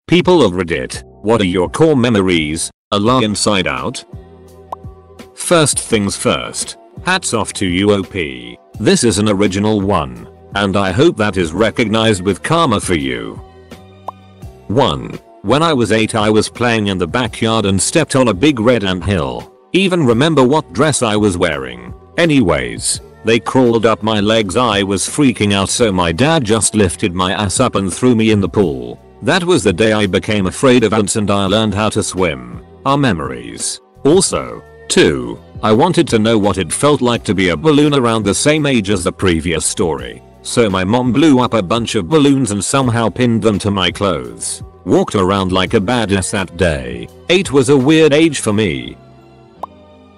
People of Reddit, what are your core memories? Allah Inside Out? First things first, hats off to UOP. This is an original one, and I hope that is recognized with karma for you. 1. When I was 8 I was playing in the backyard and stepped on a big red ant hill. Even remember what dress I was wearing. Anyways, they crawled up my legs. I was freaking out, so my dad just lifted my ass up and threw me in the pool. That was the day I became afraid of ants and I learned how to swim. Our memories. Also, 2. I wanted to know what it felt like to be a balloon around the same age as the previous story. So my mom blew up a bunch of balloons and somehow pinned them to my clothes. Walked around like a badass that day. 8 was a weird age for me.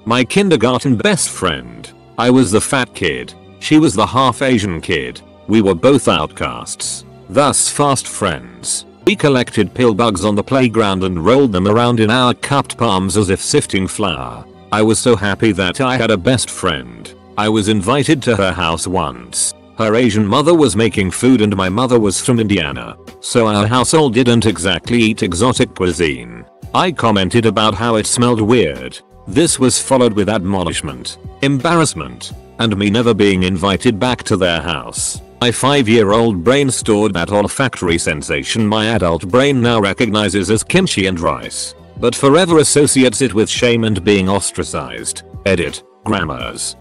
My kindergarten best friend. I was the fat kid. She was the half Asian kid. We were both outcasts. Thus fast friends. We collected pill bugs on the playground and rolled them around in our cupped palms as if sifting flour. I was so happy that I had a best friend. I was invited to her house once. Her Asian mother was making food and my mother was from Indiana, so our household didn't exactly eat exotic cuisine. I commented about how it smelled weird. This was followed with admonishment, embarrassment, and me never being invited back to their house. My 5-year-old brain stored that olfactory sensation my adult brain now recognizes as kimchi and rice, but forever associates it with shame and being ostracized. Edit. Grammars.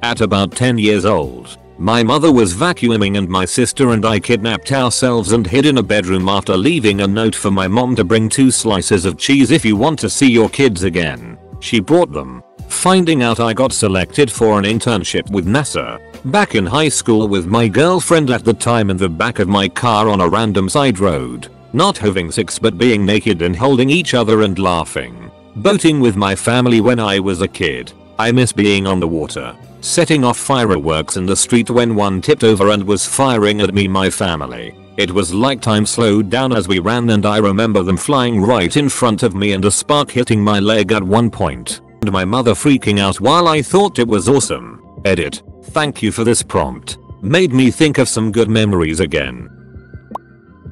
At about 10 years old, my mother was vacuuming and my sister and I kidnapped ourselves and hid in a bedroom after leaving a note for my mom to bring 2 slices of cheese if you want to see your kids again. She brought them. Finding out I got selected for an internship with NASA. Back in high school with my girlfriend at the time in the back of my car on a random side road. Not having sex but being naked and holding each other and laughing. Boating with my family when I was a kid. I miss being on the water. Setting off fireworks in the street when one tipped over and was firing at me, my family. It was like time slowed down as we ran and I remember them flying right in front of me and a spark hitting my leg at one point. And my mother freaking out while I thought it was awesome. Edit. Thank you for this prompt. Made me think of some good memories again.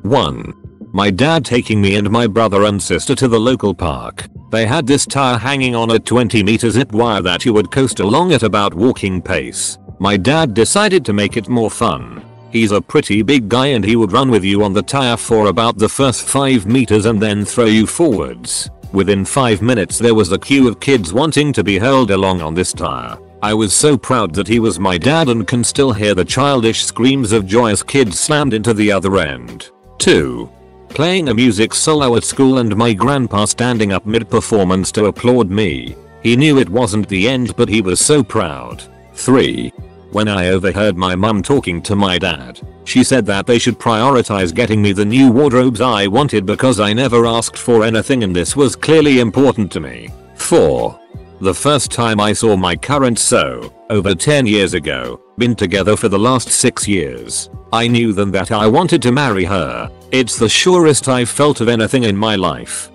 1. My dad taking me and my brother and sister to the local park. They had this tire hanging on a 20-meter zip wire that you would coast along at about walking pace. My dad decided to make it more fun. He's a pretty big guy and he would run with you on the tire for about the first 5 meters and then throw you forwards. Within 5 minutes there was a queue of kids wanting to be hurled along on this tire. I was so proud that he was my dad and can still hear the childish screams of joy as kids slammed into the other end. 2. Playing a music solo at school and my grandpa standing up mid-performance to applaud me. He knew it wasn't the end but he was so proud. 3. When I overheard my mum talking to my dad, she said that they should prioritize getting me the new wardrobes I wanted because I never asked for anything and this was clearly important to me. 4. The first time I saw my current over 10 years ago, been together for the last 6 years. I knew then that I wanted to marry her. It's the surest I've felt of anything in my life.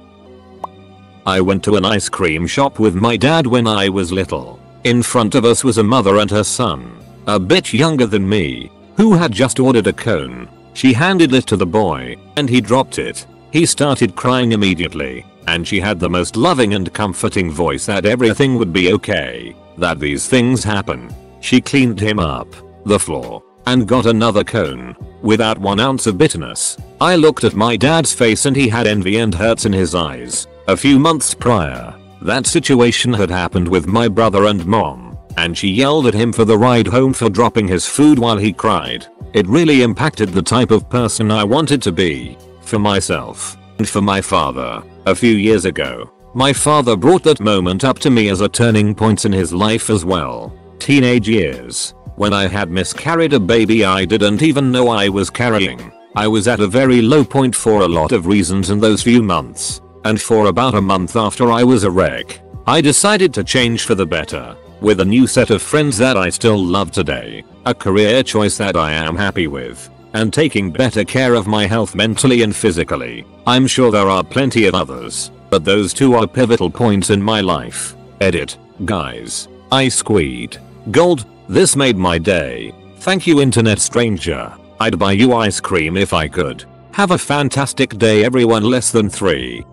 I went to an ice cream shop with my dad when I was little. In front of us was a mother and her son, a bit younger than me, who had just ordered a cone. She handed it to the boy, and he dropped it. He started crying immediately, and she had the most loving and comforting voice that everything would be okay, that these things happen. She cleaned him up, the floor, and got another cone, without 1 ounce of bitterness. I looked at my dad's face and he had envy and hurts in his eyes. A few months prior, that situation had happened with my brother and mom, and she yelled at him for the ride home for dropping his food while he cried. It really impacted the type of person I wanted to be, for myself, and for my father. A few years ago, my father brought that moment up to me as a turning point in his life as well. Teenage years. When I had miscarried a baby I didn't even know I was carrying. I was at a very low point for a lot of reasons in those few months. And for about a month after I was a wreck, I decided to change for the better. With a new set of friends that I still love today. A career choice that I am happy with. And taking better care of my health mentally and physically. I'm sure there are plenty of others, but those 2 are pivotal points in my life. Edit. Guys, I squeed gold. This made my day. Thank you internet stranger. I'd buy you ice cream if I could. Have a fantastic day everyone. Less than 3.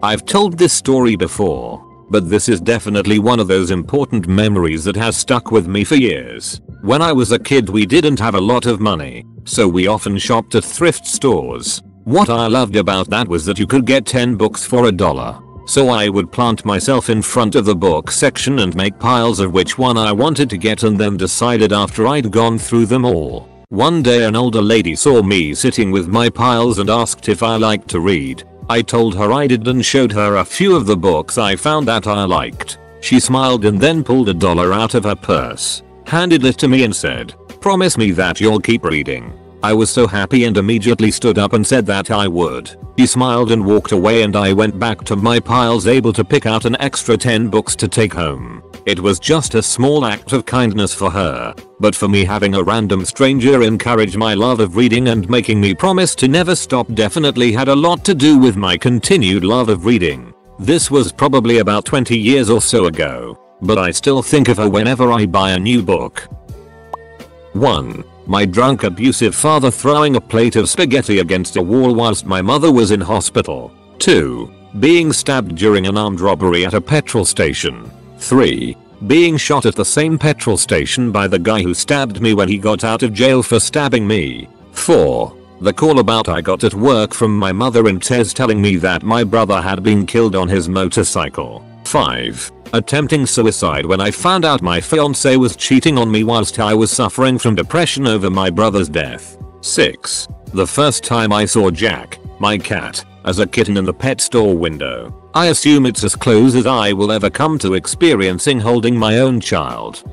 I've told this story before, but this is definitely one of those important memories that has stuck with me for years. When I was a kid we didn't have a lot of money, so we often shopped at thrift stores. What I loved about that was that you could get 10 books for $1. So I would plant myself in front of the book section and make piles of which one I wanted to get and then decided after I'd gone through them all. One day an older lady saw me sitting with my piles and asked if I liked to read. I told her I did and showed her a few of the books I found that I liked. She smiled and then pulled $1 out of her purse, handed it to me and said, "Promise me that you'll keep reading." I was so happy and immediately stood up and said that I would. She smiled and walked away and I went back to my piles able to pick out an extra 10 books to take home. It was just a small act of kindness for her, but for me having a random stranger encourage my love of reading and making me promise to never stop definitely had a lot to do with my continued love of reading. This was probably about 20 years or so ago, but I still think of her whenever I buy a new book. 1. My drunk abusive father throwing a plate of spaghetti against a wall whilst my mother was in hospital. 2. Being stabbed during an armed robbery at a petrol station. 3. Being shot at the same petrol station by the guy who stabbed me when he got out of jail for stabbing me. 4. The call about I got at work from my mother in tears telling me that my brother had been killed on his motorcycle. 5. Attempting suicide when I found out my fiance was cheating on me whilst I was suffering from depression over my brother's death. 6. The first time I saw Jack, my cat, as a kitten in the pet store window. I assume it's as close as I will ever come to experiencing holding my own child.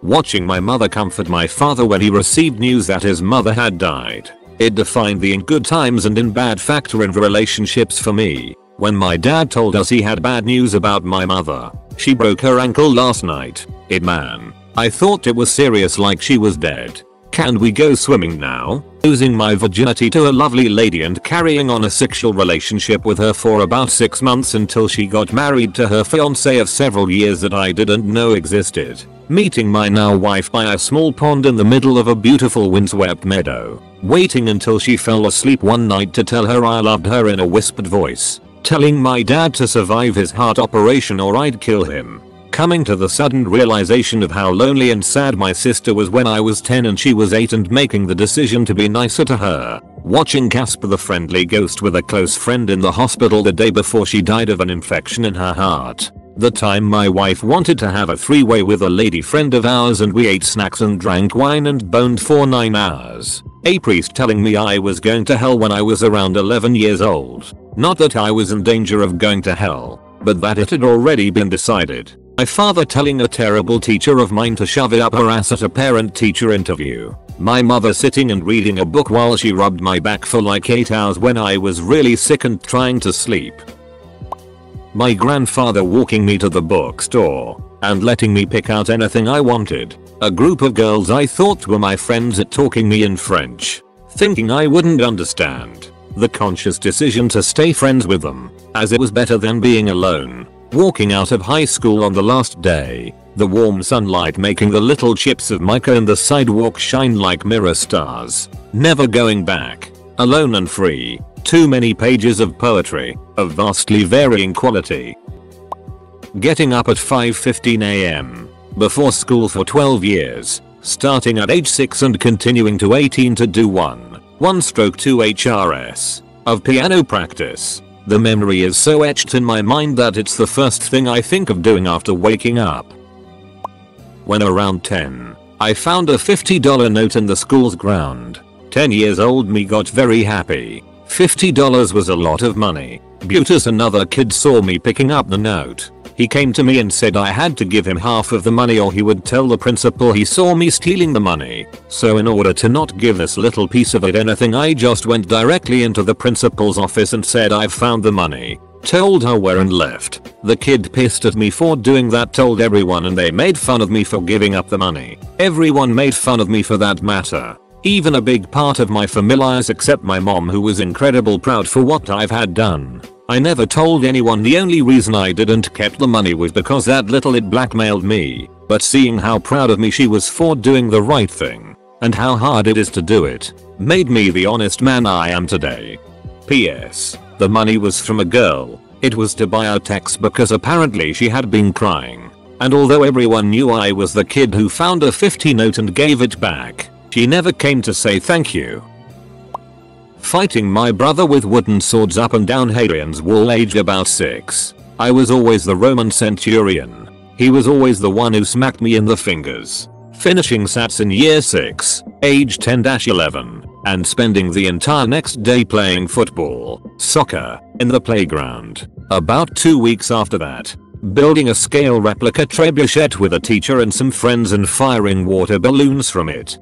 Watching my mother comfort my father when he received news that his mother had died. It defined the in good times and in bad factor in relationships for me. When my dad told us he had bad news about my mother, she broke her ankle last night. I thought it was serious, like she was dead. Can we go swimming now? Losing my virginity to a lovely lady and carrying on a sexual relationship with her for about 6 months until she got married to her fiance of several years that I didn't know existed. Meeting my now wife by a small pond in the middle of a beautiful windswept meadow. Waiting until she fell asleep one night to tell her I loved her in a whispered voice. Telling my dad to survive his heart operation or I'd kill him. Coming to the sudden realization of how lonely and sad my sister was when I was 10 and she was 8 and making the decision to be nicer to her. Watching Casper the friendly ghost with a close friend in the hospital the day before she died of an infection in her heart. The time my wife wanted to have a 3-way with a lady friend of ours and we ate snacks and drank wine and boned for 9 hours. A priest telling me I was going to hell when I was around 11 years old. Not that I was in danger of going to hell, but that it had already been decided. My father telling a terrible teacher of mine to shove it up her ass at a parent-teacher interview. My mother sitting and reading a book while she rubbed my back for like 8 hours when I was really sick and trying to sleep. My grandfather walking me to the bookstore and letting me pick out anything I wanted. A group of girls I thought were my friends at talking me in French, thinking I wouldn't understand. The conscious decision to stay friends with them, as it was better than being alone. Walking out of high school on the last day, the warm sunlight making the little chips of mica in the sidewalk shine like mirror stars. Never going back. Alone and free. Too many pages of poetry, of vastly varying quality. Getting up at 5:15 AM. Before school for 12 years. Starting at age 6 and continuing to 18 to do 1/2 HRS of piano practice. The memory is so etched in my mind that it's the first thing I think of doing after waking up. When around 10, I found a $50 note in the school's ground. 10 years old me got very happy. $50 was a lot of money. Butus another kid saw me picking up the note. He came to me and said I had to give him half of the money or he would tell the principal he saw me stealing the money. So in order to not give this little piece of it anything, I just went directly into the principal's office and said I've found the money. Told her where and left. The kid pissed at me for doing that, told everyone, and they made fun of me for giving up the money. Everyone made fun of me for that matter. Even a big part of my familiars except my mom, who was incredibly proud for what I've had done. I never told anyone. The only reason I didn't keep the money was because that little it blackmailed me, but seeing how proud of me she was for doing the right thing, and how hard it is to do it made me the honest man I am today. P.S. The money was from a girl. It was to buy our texts because apparently she had been crying. And although everyone knew I was the kid who found a 50 note and gave it back, she never came to say thank you. Fighting my brother with wooden swords up and down Hadrian's Wall aged about 6. I was always the Roman centurion. He was always the one who smacked me in the fingers. Finishing SATs in year 6, age 10-11, and spending the entire next day playing football, soccer, in the playground. About 2 weeks after that, building a scale replica trebuchet with a teacher and some friends and firing water balloons from it.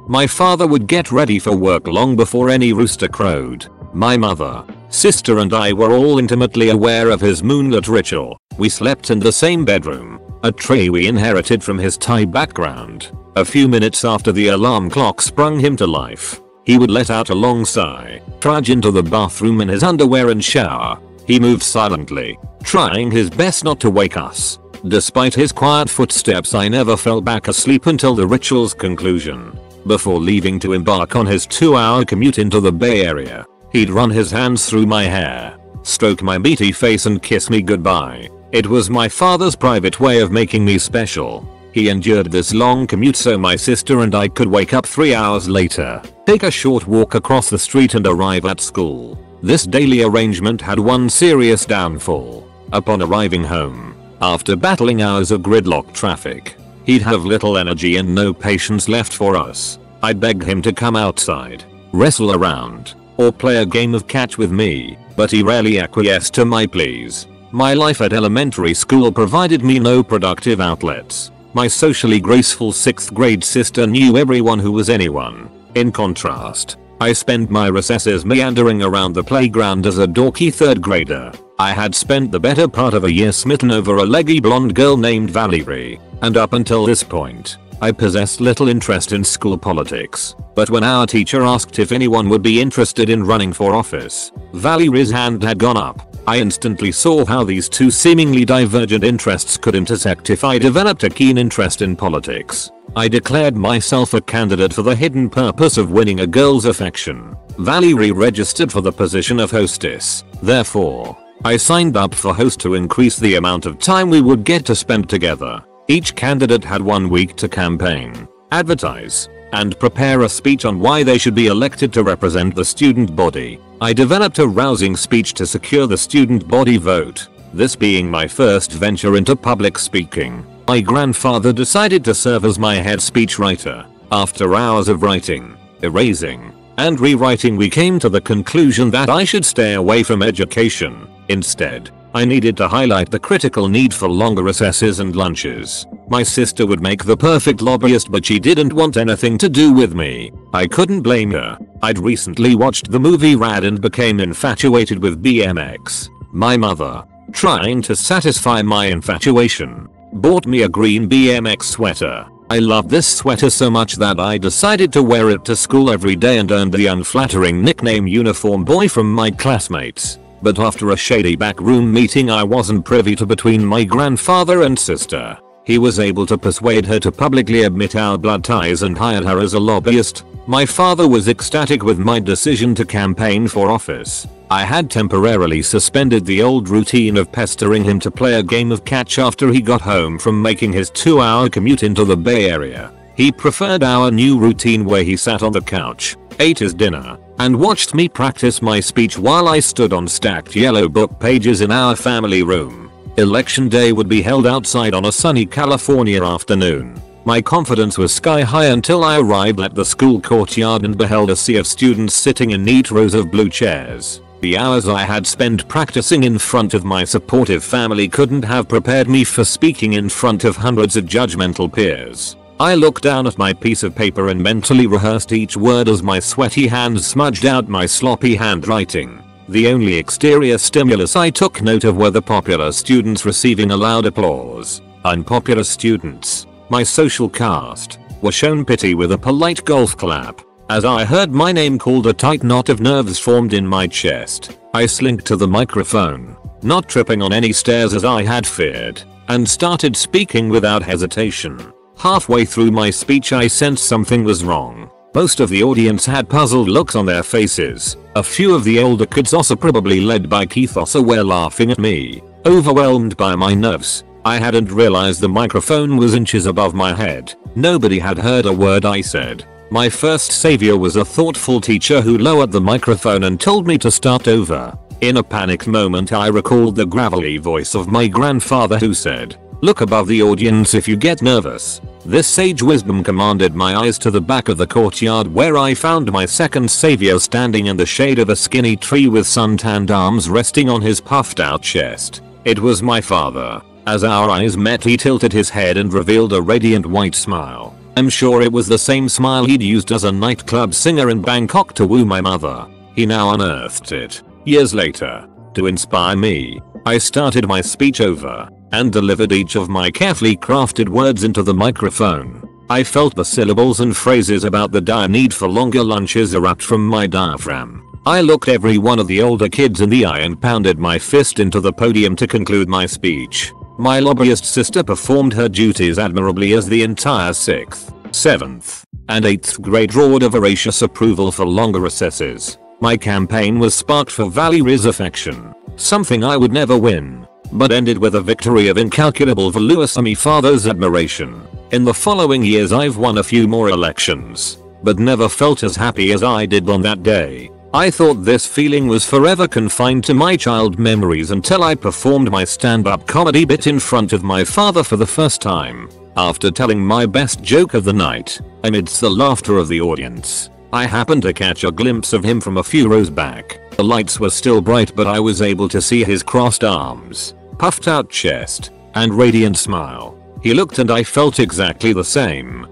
My father would get ready for work long before any rooster crowed. My mother, sister and I were all intimately aware of his moonlit ritual. We slept in the same bedroom, a trait we inherited from his Thai background. A few minutes after the alarm clock sprung him to life, he would let out a long sigh, trudge into the bathroom in his underwear and shower. He moved silently, trying his best not to wake us. Despite his quiet footsteps, I never fell back asleep until the ritual's conclusion. Before leaving to embark on his 2-hour commute into the Bay Area, he'd run his hands through my hair, stroke my meaty face and kiss me goodbye. It was my father's private way of making me special. He endured this long commute so my sister and I could wake up 3 hours later, take a short walk across the street and arrive at school. This daily arrangement had one serious downfall. Upon arriving home, after battling hours of gridlock traffic, he'd have little energy and no patience left for us. I'd beg him to come outside, wrestle around, or play a game of catch with me, but he rarely acquiesced to my pleas. My life at elementary school provided me no productive outlets. My socially graceful 6th grade sister knew everyone who was anyone. In contrast, I spent my recesses meandering around the playground as a dorky 3rd grader. I had spent the better part of a year smitten over a leggy blonde girl named Valerie, and up until this point, I possessed little interest in school politics. But when our teacher asked if anyone would be interested in running for office, Valerie's hand had gone up. I instantly saw how these two seemingly divergent interests could intersect if I developed a keen interest in politics. I declared myself a candidate for the hidden purpose of winning a girl's affection. Valerie registered for the position of hostess. Therefore, I signed up for host to increase the amount of time we would get to spend together. Each candidate had 1 week to campaign, advertise, and prepare a speech on why they should be elected to represent the student body. I developed a rousing speech to secure the student body vote. This being my first venture into public speaking, my grandfather decided to serve as my head speechwriter. After hours of writing, erasing, and rewriting, we came to the conclusion that I should stay away from education. Instead, I needed to highlight the critical need for longer recesses and lunches. My sister would make the perfect lobbyist, but she didn't want anything to do with me. I couldn't blame her. I'd recently watched the movie Rad and became infatuated with BMX. My mother, trying to satisfy my infatuation, bought me a green BMX sweater. I loved this sweater so much that I decided to wear it to school every day and earned the unflattering nickname Uniform Boy from my classmates. But after a shady backroom meeting I wasn't privy to between my grandfather and sister, he was able to persuade her to publicly admit our blood ties and hired her as a lobbyist. My father was ecstatic with my decision to campaign for office. I had temporarily suspended the old routine of pestering him to play a game of catch after he got home from making his 2-hour commute into the Bay Area. He preferred our new routine where he sat on the couch, ate his dinner, and watched me practice my speech while I stood on stacked yellow book pages in our family room. Election day would be held outside on a sunny California afternoon. My confidence was sky high until I arrived at the school courtyard and beheld a sea of students sitting in neat rows of blue chairs. The hours I had spent practicing in front of my supportive family couldn't have prepared me for speaking in front of hundreds of judgmental peers. I looked down at my piece of paper and mentally rehearsed each word as my sweaty hands smudged out my sloppy handwriting. The only exterior stimulus I took note of were the popular students receiving a loud applause. Unpopular students, my social caste, were shown pity with a polite golf clap. As I heard my name called, a tight knot of nerves formed in my chest. I slinked to the microphone, not tripping on any stairs as I had feared, and started speaking without hesitation. Halfway through my speech I sensed something was wrong. Most of the audience had puzzled looks on their faces. A few of the older kids, also probably led by Keith, also were laughing at me. Overwhelmed by my nerves, I hadn't realized the microphone was inches above my head. Nobody had heard a word I said. My first savior was a thoughtful teacher who lowered the microphone and told me to start over. In a panicked moment I recalled the gravelly voice of my grandfather who said, "Look above the audience if you get nervous." This sage wisdom commanded my eyes to the back of the courtyard, where I found my second savior standing in the shade of a skinny tree with sun-tanned arms resting on his puffed out chest. It was my father. As our eyes met he tilted his head and revealed a radiant white smile. I'm sure it was the same smile he'd used as a nightclub singer in Bangkok to woo my mother. He now unearthed it. Years later. To inspire me, I started my speech over and delivered each of my carefully crafted words into the microphone. I felt the syllables and phrases about the dire need for longer lunches erupt from my diaphragm. I looked every one of the older kids in the eye and pounded my fist into the podium to conclude my speech. My lobbyist sister performed her duties admirably as the entire 6th, 7th, and 8th grade roared a voracious approval for longer recesses. My campaign was sparked for Valerie's affection, something I would never win, but ended with a victory of incalculable value and my father's admiration. In the following years I've won a few more elections, but never felt as happy as I did on that day. I thought this feeling was forever confined to my child memories until I performed my stand-up comedy bit in front of my father for the first time. After telling my best joke of the night, amidst the laughter of the audience, I happened to catch a glimpse of him from a few rows back. The lights were still bright, but I was able to see his crossed arms, puffed out chest, and radiant smile. He looked and I felt exactly the same.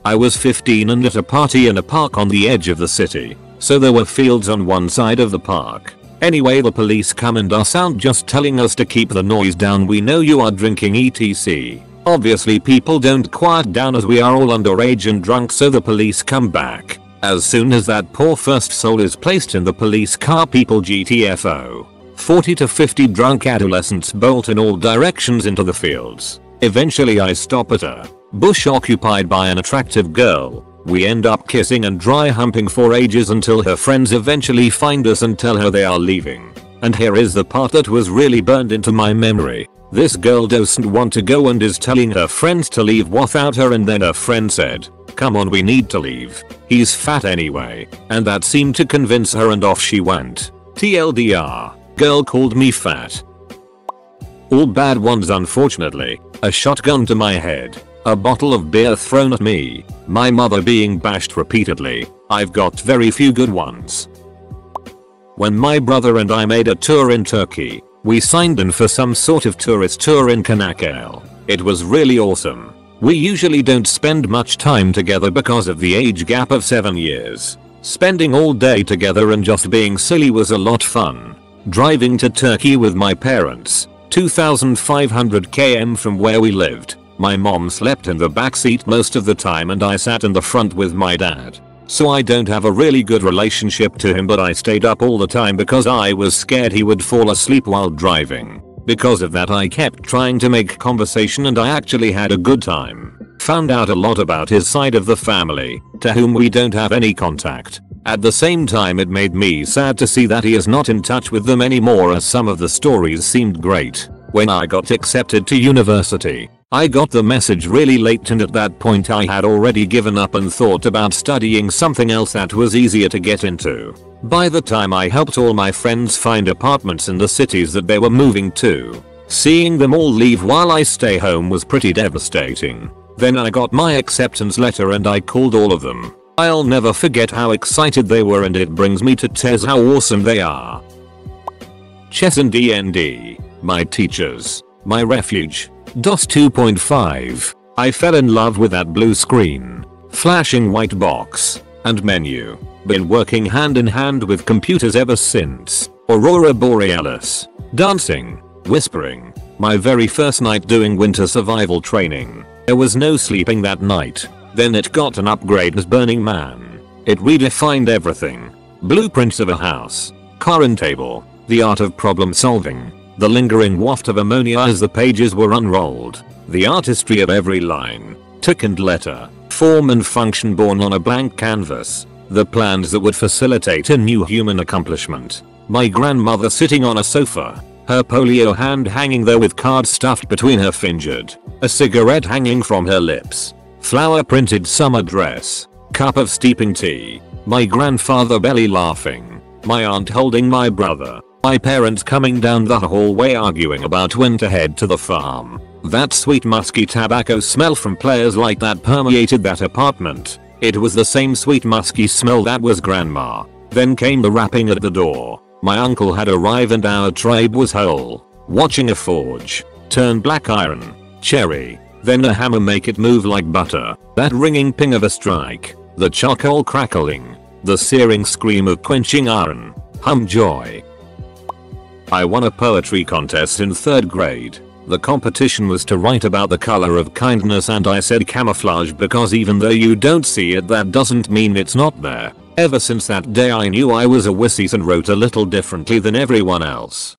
I was 15 and at a party in a park on the edge of the city. So there were fields on one side of the park. Anyway, the police come and are sound just telling us to keep the noise down, we know you are drinking etc. Obviously people don't quiet down as we are all underage and drunk, so the police come back. As soon as that poor first soul is placed in the police car, people GTFO. 40 to 50 drunk adolescents bolt in all directions into the fields. Eventually I stop at a bush occupied by an attractive girl. We end up kissing and dry humping for ages until her friends eventually find us and tell her they are leaving. And here is the part that was really burned into my memory. This girl doesn't want to go and is telling her friends to leave without her, and then her friend said, "Come on, we need to leave. He's fat anyway." And that seemed to convince her and off she went. TLDR, girl called me fat. All bad ones unfortunately. A shotgun to my head. A bottle of beer thrown at me. My mother being bashed repeatedly. I've got very few good ones. When my brother and I made a tour in Turkey, we signed in for some sort of tourist tour in Çanakkale. It was really awesome. We usually don't spend much time together because of the age gap of 7 years. Spending all day together and just being silly was a lot fun. Driving to Turkey with my parents, 2,500 km from where we lived. My mom slept in the backseat most of the time and I sat in the front with my dad. So I don't have a really good relationship to him, but I stayed up all the time because I was scared he would fall asleep while driving. Because of that I kept trying to make conversation and I actually had a good time. Found out a lot about his side of the family, to whom we don't have any contact. At the same time it made me sad to see that he is not in touch with them anymore, as some of the stories seemed great. When I got accepted to university, I got the message really late, and at that point I had already given up and thought about studying something else that was easier to get into. By the time I helped all my friends find apartments in the cities that they were moving to, seeing them all leave while I stay home was pretty devastating. Then I got my acceptance letter and I called all of them. I'll never forget how excited they were, and it brings me to tears how awesome they are. Chess and D&D, my teachers, my refuge. DOS 2.5. I fell in love with that blue screen, flashing white box, and menu. Been working hand in hand with computers ever since. Aurora Borealis. Dancing. Whispering. My very first night doing winter survival training. There was no sleeping that night. Then it got an upgrade as Burning Man. It redefined everything. Blueprints of a house. Current table. The art of problem solving. The lingering waft of ammonia as the pages were unrolled. The artistry of every line, tick and letter, form and function born on a blank canvas. The plans that would facilitate a new human accomplishment. My grandmother sitting on a sofa, her polio hand hanging there with cards stuffed between her fingers, a cigarette hanging from her lips, flower printed summer dress, cup of steeping tea, my grandfather belly laughing, my aunt holding my brother, my parents coming down the hallway arguing about when to head to the farm. That sweet musky tobacco smell from players like that permeated that apartment. It was the same sweet musky smell that was grandma. Then came the rapping at the door. My uncle had arrived and our tribe was whole. Watching a forge turn black iron, cherry, then a hammer make it move like butter. That ringing ping of a strike, the charcoal crackling, the searing scream of quenching iron. Joy. I won a poetry contest in 3rd grade. The competition was to write about the color of kindness and I said camouflage because even though you don't see it that doesn't mean it's not there. Ever since that day I knew I was a wussies and wrote a little differently than everyone else.